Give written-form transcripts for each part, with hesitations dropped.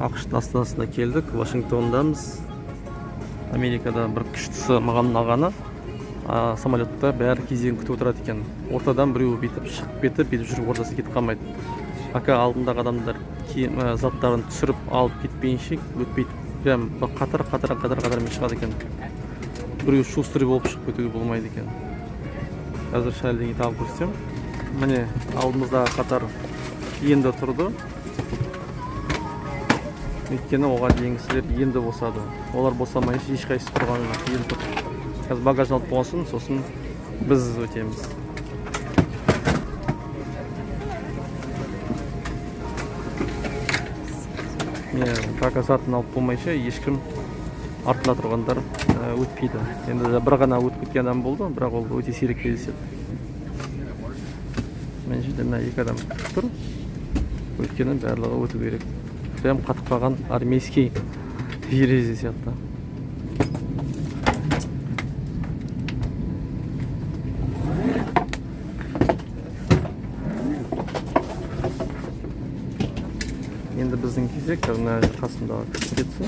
ақш астанасына келдік, Вашингтондамыз. Америкада бір күштісі маған ұнағаны, самолетта бәрі кезегін күтіп отырады екен. Ортадан біреу бүйтіп шығып кетіп жүріп ортасы кетіп қалмайды. Ака алдындағы адамдар заттарын түсіріп алып кетпейінше өтпейді. Прям қатар-қатармен шығады екен. Біреу шустрый болып шығып кетуге болмайды екен. Қазір шәлдеңе тағып көрсем. Міне алдымыздағы қатар енді тұрды. Өйткені оған дейінгісілер енді босады. Олар босамайынша ешқайсысы тұрған енді тұр. Қазір багажын алып болсын, сосын біз өтеміз. Багаж артын алып болмайынша ешкім артында тұрғандар өтпейді. Енді бір ғана өтіп кеткен адам болды, бірақ ол өте сирек кездеседі. Мен жерде мына екі адам тұр. Өйткені барлығы өту керек. Прям қатып қалған армейский ереже сияқты. Енді біздің кезек, мына қасымдағы кісі кетсін.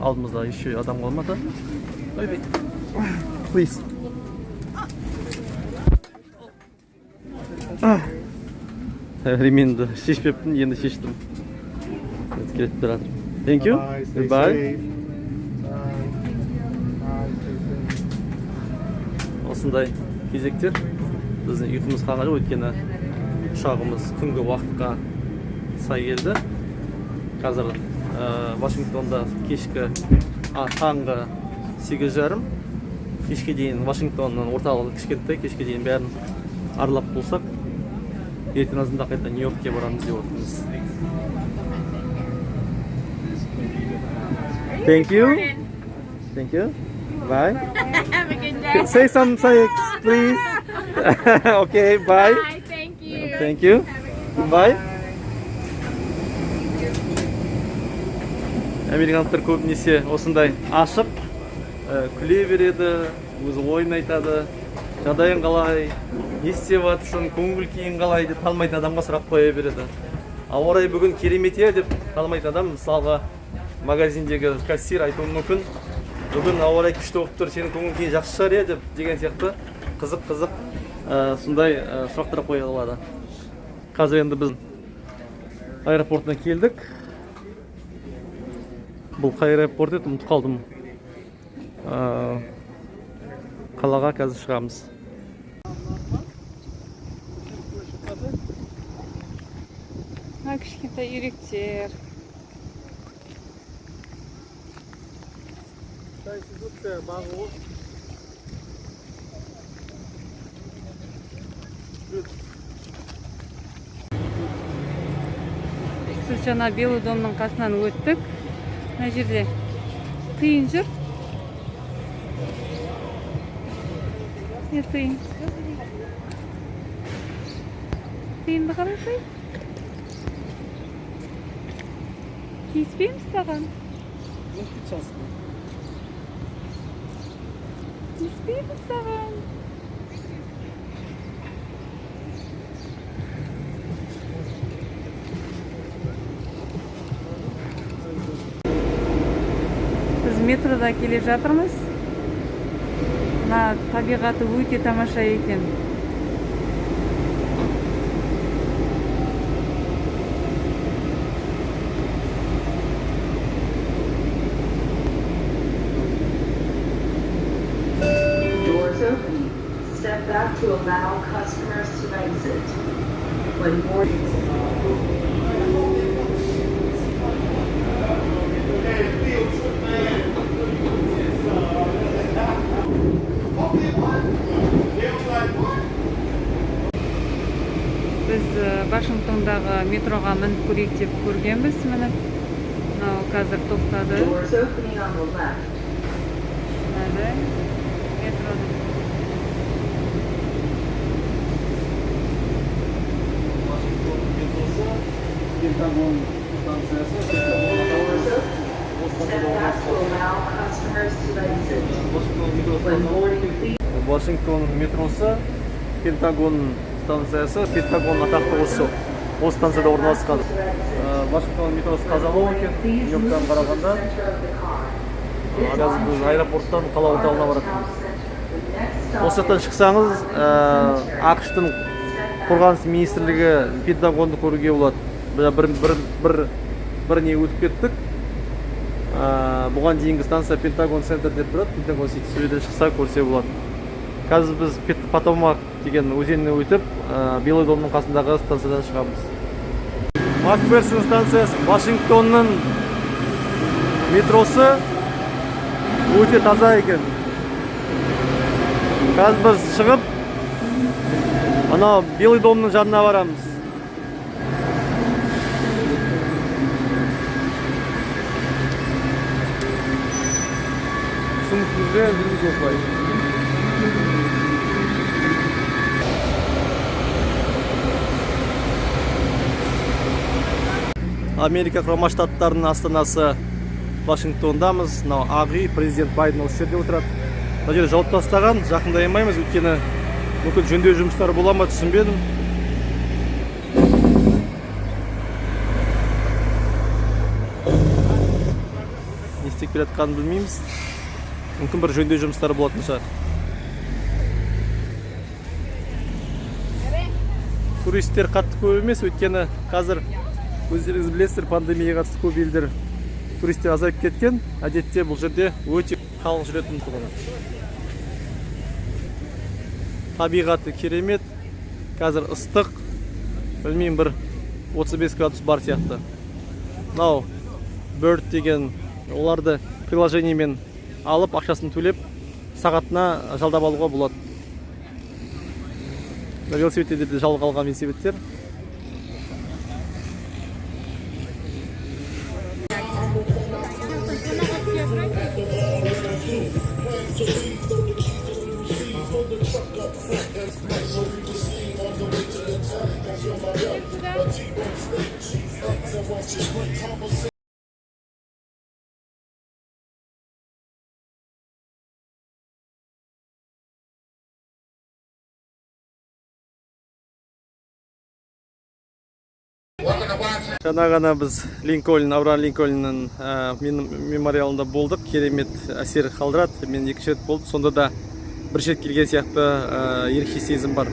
Алдымызда еще адам қалмады. Please. Ременді шешпеппін, енді шештім. Кетіп тұр. Thank you. Goodbye. Осындай кезектер біздің ұйқымыз қанғажы, өйткені ұшағымыз түнгі уақытқа сай келді. Қазір Вашингтонда кешкі таңғы 8:30. Кешке дейін Вашингтонның орталығы кішкентай, кешке дейін бәрін аралап болсақ, ертең азында қайта Нью-Йоркке барамыз деп отырмыз. Thank you. Thank you. Bye. Have a good day. Say something, please. Okay, bye. Bye. Thank you. Thank you. Bye. Американдықтар көбінесе осындай ашып, күле береді, өзі ойын айтады. Жағдайың қалай, не істеп жатсың, көңіл күйің қалай деп танымайтын адамға сұрақ қоя береді. Ауа райы бүгін керемет деп танымайтын адам, мысалға магазиндегі кассир айтуы мүмкін, бүгін ауа райы күшті болып тұр, сенің көңіл күйің жақсы шығар деп деген сияқты қызық сондай сұрақтар қоя алады. Қазір енді біз аэропортына келдік. Бұл қай аэропорт еді, ұмытып қалдым. Қалаға қазір шығамыз. Кішкентай үйректер. Біз жаңа Белый домның қасынан өттік. Мына жерде тиын жүр. Не тиын? Тиынды қарасай? Тиіспейміз саған? Тиіспейміз саған? Біз метрода келе жатырмыз. Табиғаты өте тамаша екен. Doors opening. Step back to allow customers to exit. When boarding. Біз Вашингтондағы метроға мініп көрейік деп көргенбіз, мініп. Қазір тоқтады. Doors opening on the left. Метрода. Пентагон станциясы. Doors opening. Step back to allow customers to exit. When boarding, please. Вашингтон метросы, Пентагон станциясы, Пентагон атақты осы осы станцияда орналасқан. Вашингтон метросы тазалау екен, Нью-Йорктан қарағанда. Қазір біз аэропорттан қала орталығына баратырмыз. Осы жақтан шықсаңыз, ақш-тың қорғаныс министрлігі Пентагонды көруге болады. Бір не өтіп кеттік. Бұған дейінгі станция Пентагон центр деп тұрады. Пентагон Сити сөйден шықса көрсе болады. Қазір біз Потомак деген өзеніне өтіп, Белый домның қасындағы станциядан шығамыз. Макферсон станциясы, Вашингтонның метросы өте таза екен. Қазір біз шығып, анау Белый домның жанына барамыз. Сумкімізде жүргіз осылай. Америка құрама штаттарының астанасы Вашингтондамыз. Мынау Ақ үй, президент Байден осы жерде отырады. Мына жерде жауып тастаған, жақындай алмаймыз, өйткені мүмкін жөндеу жұмыстары бола ма түсінбедім. Не істеп келе жатқанын білмейміз. Мүмкін бір жөндеу жұмыстары болатын шығар. Туристер қатты көп емес, өйткені қазір өздеріңіз білесіздер, пандемияға қатысты көп елдер туристер азайып кеткен. Әдетте бұл жерде өте халық жүретін тұғын. Табиғаты керемет, қазір ыстық, білмеймін, бір 35 градус бар сияқты. Мынау Bird деген, оларды приложениемен алып, ақшасын төлеп, сағатына жалдап алуға болады. Велосипедтерде жалға алған велосипедтер. Жаңа ғана біз Авраам Линкольнның мемориалында болдық. Керемет әсер қалдырады. Мен екінші рет болды. Сонда да бір рет келген сияқты ерекше сезім бар.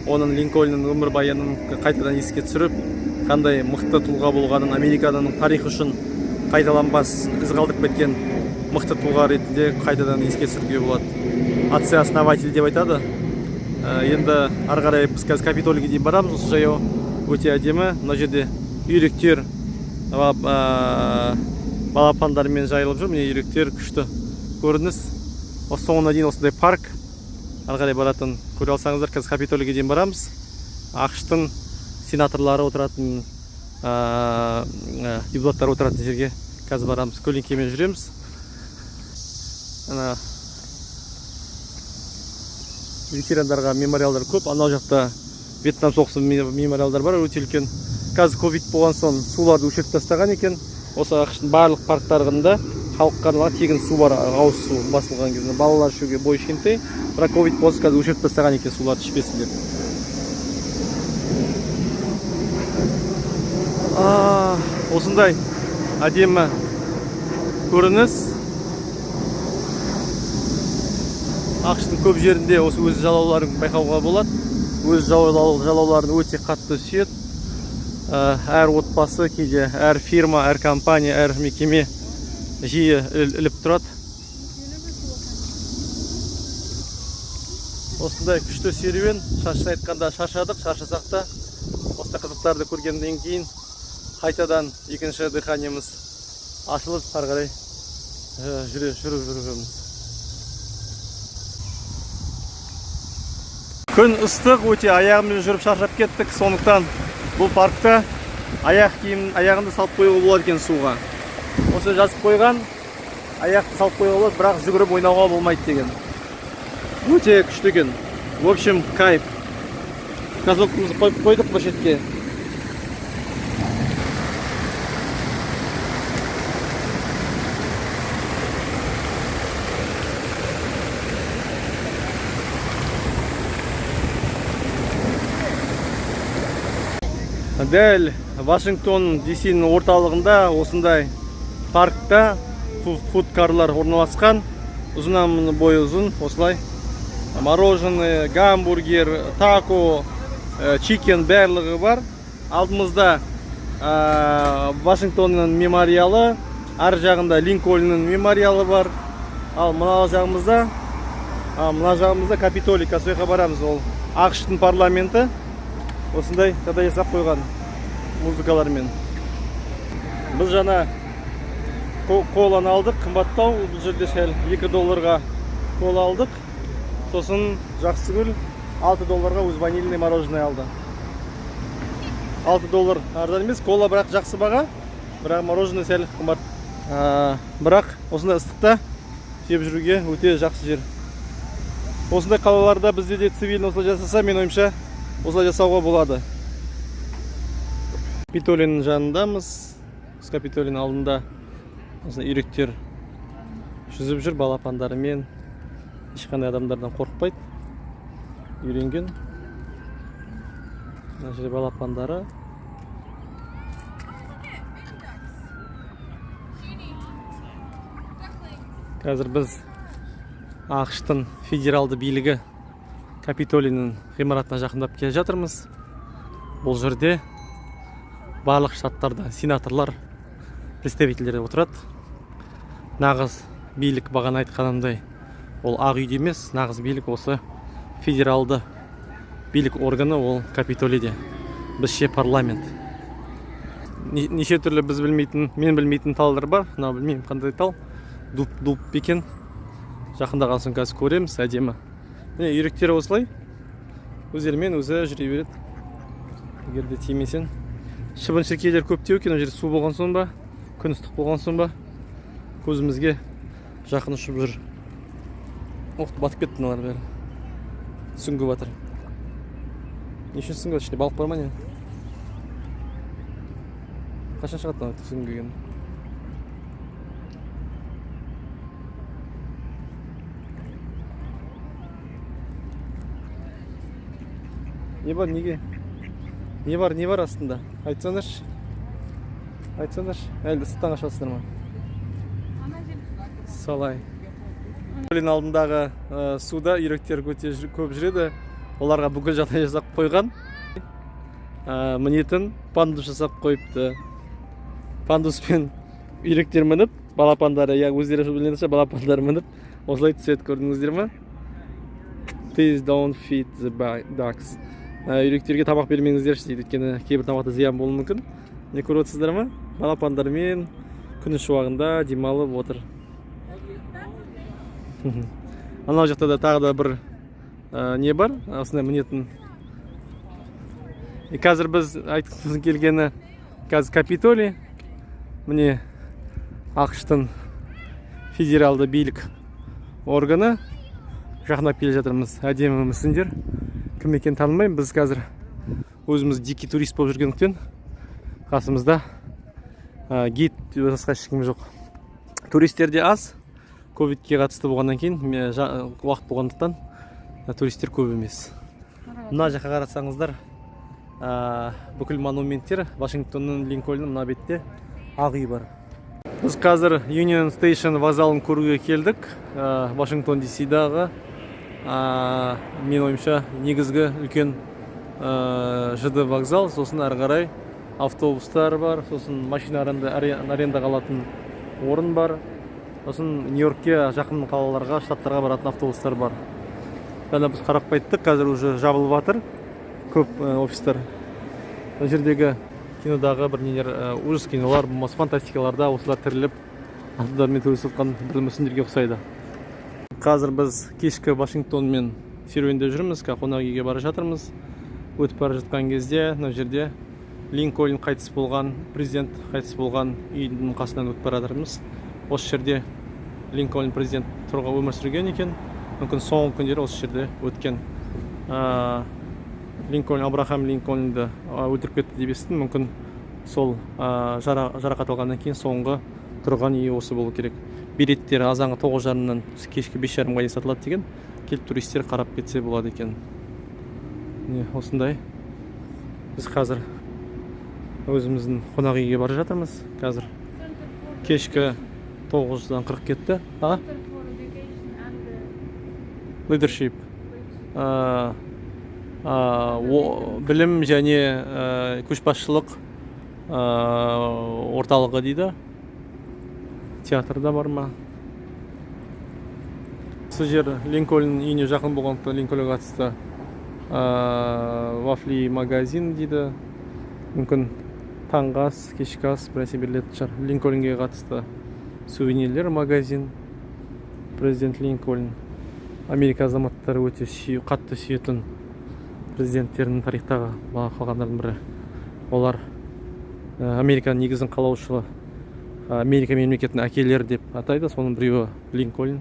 Оның Линкольнның өмірбаянын қайтадан еске түсіріп, қандай мықты тұлға болғанын, Американың тарихы үшін қайталанбас із қалдырып кеткен мықты тұлға ретінде қайтадан еске түсіруге болады. Отцы основатель деп айтады. Енді ары қарай біз қазір Капитолийге дейін барамыз. Осы жаяу өте әдемі. Мына жерде үйректер балапандармен жайылып жүр. Міне үйректер күшті көрініс. Осы соңына дейін осындай парк. Ары қарай баратын көре алсаңыздар, қазір Капитолийге дейін барамыз. ақш-тың сенаторлары отыратын, депутаттар отыратын жерге қазір барамыз. Көлеңкемен жүреміз. Ана ветерандарға мемориалдар көп. Анау жақта Вьетнам соғысы мемориалдар бар, өте үлкен. Қазір ковид болған соң суларды өшіріп тастаған екен. Осы ақш-тың барлық парктарында халыққа арналған тегін су бар, ауыз су басылған кезде. Балалар ішуге бой кішкентай, бірақ ковид болса қазір өшіріп тастаған екен суларды ішпесін деп. Осындай әдемі көрініс. ақш-тың көп жерінде осы өз жалауларын байқауға болады. Өз жалауларын өте қатты сүйеді. Әр отбасы, кейде әр фирма, әр компания, әр мекеме жиі іліп тұрады. Осындай күшті серуен. Шашын айтқанда шаршадық, шаршасақ та осындай қызықтарды көргеннен кейін қайтадан екінші дыханиеміз ашылып, ары қарай жүріп. Күн ыстық, өте аяғыммен жүріп шаршап кеттік. Сондықтан бұл паркта аяғымды салып қоюға болады екен суға. Осы жазып қойған, аяқты салып қоюға болады, бірақ жүгіріп ойнауға болмайды деген. Өте күшті екен. В общем, кайф. Газовкамызды қойып қойдық бір шетке. Дәл Вашингтон DC-нің орталығында осындай паркта фудкарлар орналасқан. Ұзынан бойы ұзын, осылай. Мороженое, гамбургер, тако, чикен барлығы бар. Алдымызда Вашингтонның мемориалы, ар жағында Линкольнның мемориалы бар. Ал мына жағымызда Капитолий, сояққа барамыз. Ол ақш-тың парламенті. Осындай жағдай жасап қойған музыкалармен. Біз жаңа коланы алдық, қымбаттау. Бұл жерде $2 кола алдық. Сосын Жақсыгүл $6 өз ванильный мороженое алды. $6 арзан емес, кола бірақ жақсы баға, бірақ мороженое сәл қымбат. Бірақ осындай ыстықта жеп жүруге өте жақсы жер. Осындай қалаларда бізде де цивильно осылай жасаса, мен ойымша осылай жасауға болады. Капитолийдің жанындамыз. Капитолийдің алдында үйректер жүзіп жүр балапандарымен. Ешқандай адамдардан қорықпайды. Үйренген. Мына жерде балапандары. Қазір біз ақш-тың федералды билігі Капитолийдің ғимаратына жақындап келе жатырмыз. Бұл жерде барлық штаттарда сенаторлар, представительдер отырады. Нағыз билік бағана айтқанымдай, ол ақ үйде емес, нағыз билік осы федералды билік органы, ол Капитолийде. Бізше парламент. Неше түрлі біз білмейтін, мен білмейтін талдар бар. Мына білмеймін қандай тал. Дуб бекен. Жақындаған соң қазір көреміз, әдемі. Міне үйректері осылай. Өздерімен өзі жүре береді. Егерде тимесен. Шыбын-шіркейлер көптеу екен, жерде су болған соң ба, күн ыстық болған соң ба, көзімізге жақын ұшып жүр. Оқты батып кетті мыналар бәрі. Сүңгі батыр. Не үшін сүңгі батыр? Ішінде балық бар ма не? Қашан шығады сүңгіген? Не бар, неге? Не бар астында? Айтсаңдаршы. Әлі ыстықтан қашасыздар ма? Солай. Капитолийдің алдындағы суда үйректер көп жүреді. Оларға бүкіл жағдай жасап қойған. Мінетін пандус жасап қойыпты. Пандуспен үйректер мініп, балапандары, өздері білінеді, балапандар мініп, осылай түседі, көрдіңіздер ме? Please don't feed the ducks. Үйректерге тамақ бермеңіздерші дейді, өйткені кейбір тамақта зиян болуы мүмкін. Не көріп отырсыздар ма? Балапандармен күн шуағында демалып отыр. Анау жақта да тағы да бір не бар, осындай мінетін. Қазір біз айтқымыз келгені қазір Капитолий. Міне ақш-тың федералды билік органы. Жақындап келе жатырмыз. Әдемі мүсіндер. Кім екенін танымаймын. Біз қазір өзіміз дикий турист болып жүргендіктен қасымызда гид басқа ешкім жоқ. Туристер де аз. Ковидке қатысты болғаннан кейін, уақыт болғандықтан туристер көп емес. Мына жаққа қарасаңыздар, бүкіл монументтер Вашингтонның Линкольнның мына бетте ақ үй бар. Біз қазір Union Station вокзалын көруге келдік. Вашингтон DC-дағы мен ойымша негізгі үлкен ЖД вокзал. Сосын ары қарай автобустар бар, сосын машина арендаға алатын орын бар. Сосын Нью-Йоркке жақын қалаларға, штаттарға баратын автобустар бар. Жаңа біз қарап қайттық, қазір уже жабылып жатыр көп офистер. Бұл жердегі кинодағы бір нелер, ужас кинолар, болмаса фантастикаларда осылар тіріліп, адамдармен төбелесіп жатқан бір мүсіндерге ұқсайды. Қазір біз кешкі Вашингтонмен серуендеп жүрміз, қонақ үйге бара жатырмыз. Өтіп бара жатқан кезде, мына жерде Линкольн қайтыс болған, президент қайтыс болған үйдің қасынан өтіп бара жатырмыз. Осы жерде Линкольн президент тұрға өмір сүрген екен. Мүмкін соңғы күндері осы жерде өткен. Абрахам Линкольнді өлтіріп кетті деп естідім. Мүмкін сол жарақат алғаннан кейін соңғы тұрған үйі осы болу керек. Билеттері азанғы 9:30-нан кешкі 5:30-ға дейін сатылады деген. Келіп туристер қарап кетсе болады екен. Осындай. Біз қазір өзіміздің қонақ үйге бара жатырмыз қазір. Кешкі 9:40 кетті. Leadership. Білім және көшбасшылық орталығы дейді. Театрда бар ма? Осы жер Линкольн үйіне жақын болғандықтан Линкольнге қатысты вафли магазин дейді. Мүмкін таңғы ас, кешкі ас бірнәрсе берілетін шығар. Линкольнге қатысты сувенирлер магазин. Президент Линкольн. Америка азаматтары өте қатты сүйетін президенттердің тарихтағы қалғандардың бірі. Олар Американың негізін қалаушылы, Америка мемлекетінің әкелері деп атайды. Соның біреуі Линкольн.